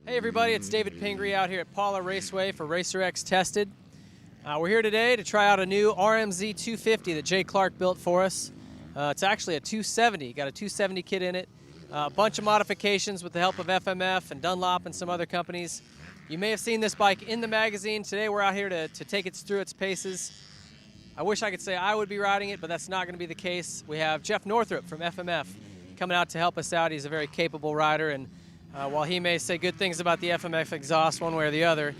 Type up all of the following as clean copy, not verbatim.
Hey everybody, it's David Pingree out here at Paula Raceway for RacerX Tested. We're here today to try out a new RMZ 250 that Jay Clark built for us. It's actually a 270, got a 270 kit in it. A bunch of modifications with the help of FMF and Dunlop and some other companies. You may have seen this bike in the magazine. Today we're out here to take it through its paces. I wish I could say I would be riding it, but that's not going to be the case. We have Jeff Northrup from FMF coming out to help us out. He's a very capable rider, and while he may say good things about the FMF exhaust one way or the other,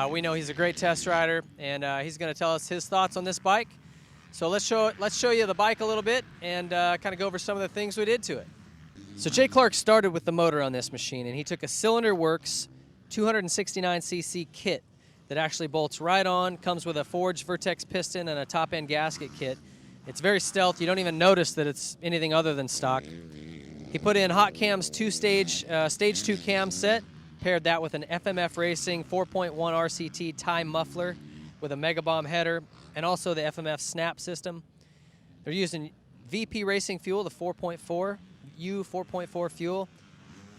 we know he's a great test rider, and he's going to tell us his thoughts on this bike. So let's show you the bike a little bit and kind of go over some of the things we did to it. So Jay Clark started with the motor on this machine, and he took a Cylinder Works 269cc kit that actually bolts right on, comes with a forged Vertex piston and a top-end gasket kit. It's very stealth. You don't even notice that it's anything other than stock. He put in Hot Cam's stage 2 cam set, paired that with an FMF Racing 4.1 RCT tie muffler with a Mega Bomb header, and also the FMF snap system. They're using VP Racing fuel, the 4.4, U4.4 fuel,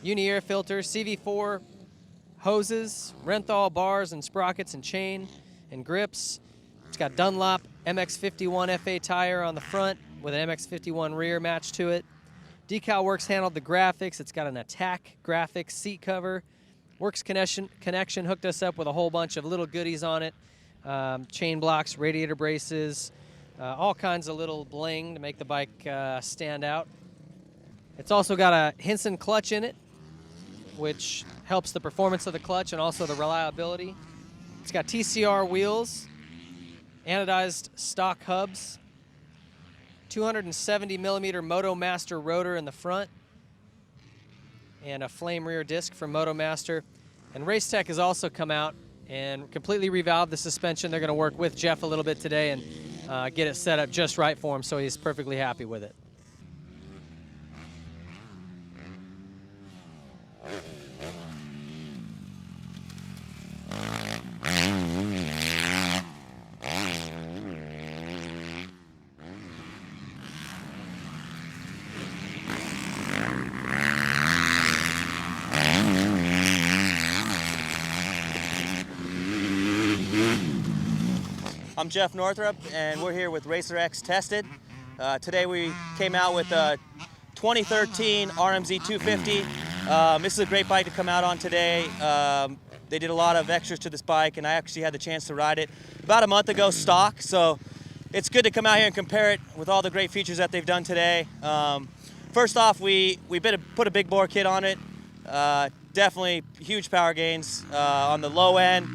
Uni-air filter, CV4 hoses, Renthal bars and sprockets and chain and grips. It's got Dunlop MX51 FA tire on the front with an MX51 rear matched to it. Decal Works handled the graphics. It's got an Attack graphics seat cover. Works Connection hooked us up with a whole bunch of little goodies on it. Chain blocks, radiator braces, all kinds of little bling to make the bike stand out. It's also got a Hinson clutch in it, which helps the performance of the clutch and also the reliability. It's got TCR wheels, anodized stock hubs, 270 millimeter MotoMaster rotor in the front, and a flame rear disc from MotoMaster. And Racetech has also come out and completely revalved the suspension. They're going to work with Jeff a little bit today and get it set up just right for him, so he's perfectly happy with it. I'm Jeff Northrup, and we're here with RacerX Tested. Today we came out with a 2013 RMZ 250. This is a great bike to come out on today. They did a lot of extras to this bike, and I actually had the chance to ride it about a month ago stock, so it's good to come out here and compare it with all the great features that they've done today. First off, we put a big bore kit on it. Definitely huge power gains on the low end,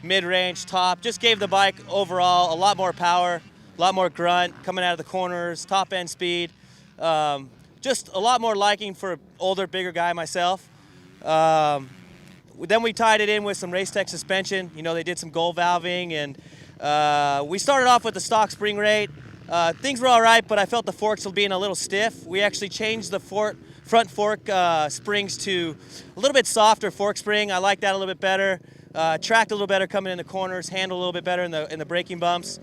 mid-range, top. Just gave the bike overall a lot more power, a lot more grunt coming out of the corners, top-end speed. Just a lot more liking for an older, bigger guy myself. Then we tied it in with some Racetech suspension. You know, they did some gold valving, and we started off with the stock spring rate. Things were all right, but I felt the forks were being a little stiff. We actually changed the front fork springs to a little bit softer fork spring. I like that a little bit better. Tracked a little better coming in the corners, handled a little bit better in the braking bumps.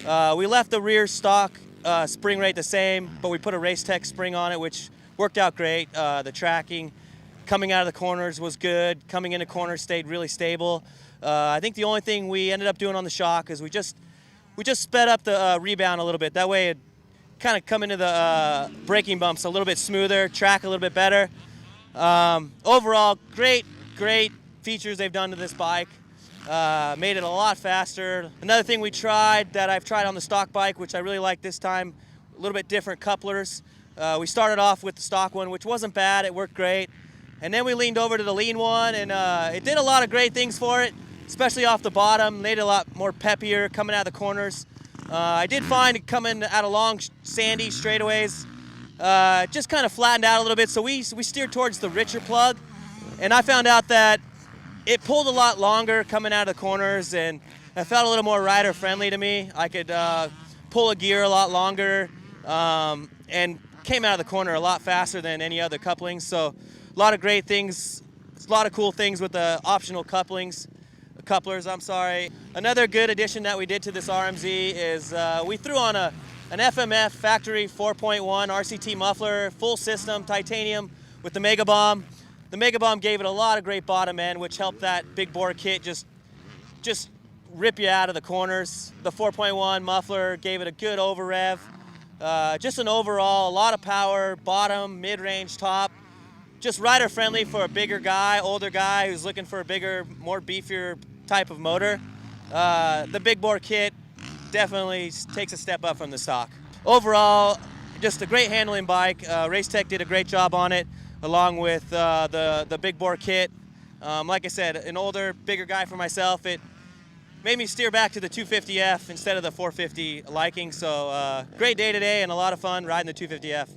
We left the rear stock spring rate the same, but we put a Racetech spring on it, which worked out great. The tracking coming out of the corners was good. Coming into corners stayed really stable. I think the only thing we ended up doing on the shock is we just sped up the rebound a little bit. That way it kind of come into the braking bumps a little bit smoother, track a little bit better. Overall, great features they've done to this bike. Made it a lot faster. Another thing we tried that I've tried on the stock bike, which I really like this time, a little bit different couplers. We started off with the stock one, which wasn't bad. It worked great. And then we leaned over to the lean one, and it did a lot of great things for it, especially off the bottom. Made it a lot more peppier coming out of the corners. I did find it coming out of long, sandy straightaways, just kind of flattened out a little bit. So we steered towards the richer plug, and I found out that it pulled a lot longer coming out of the corners, and it felt a little more rider friendly to me. I could pull a gear a lot longer, and came out of the corner a lot faster than any other couplings. So a lot of great things, a lot of cool things with the optional couplers. Another good addition that we did to this RMZ is we threw on an FMF factory 4.1 RCT muffler, full system, titanium with the Mega Bomb. The Mega Bomb gave it a lot of great bottom end, which helped that big bore kit just rip you out of the corners. The 4.1 muffler gave it a good over rev. Just an overall, a lot of power, bottom, mid-range, top. Just rider friendly for a bigger guy, older guy who's looking for a bigger, more beefier type of motor. The big bore kit definitely takes a step up from the stock. Overall, just a great handling bike. Racetech did a great job on it, along with the big bore kit. Like I said, an older, bigger guy for myself, it made me steer back to the 250F instead of the 450 liking. So great day today and a lot of fun riding the 250F.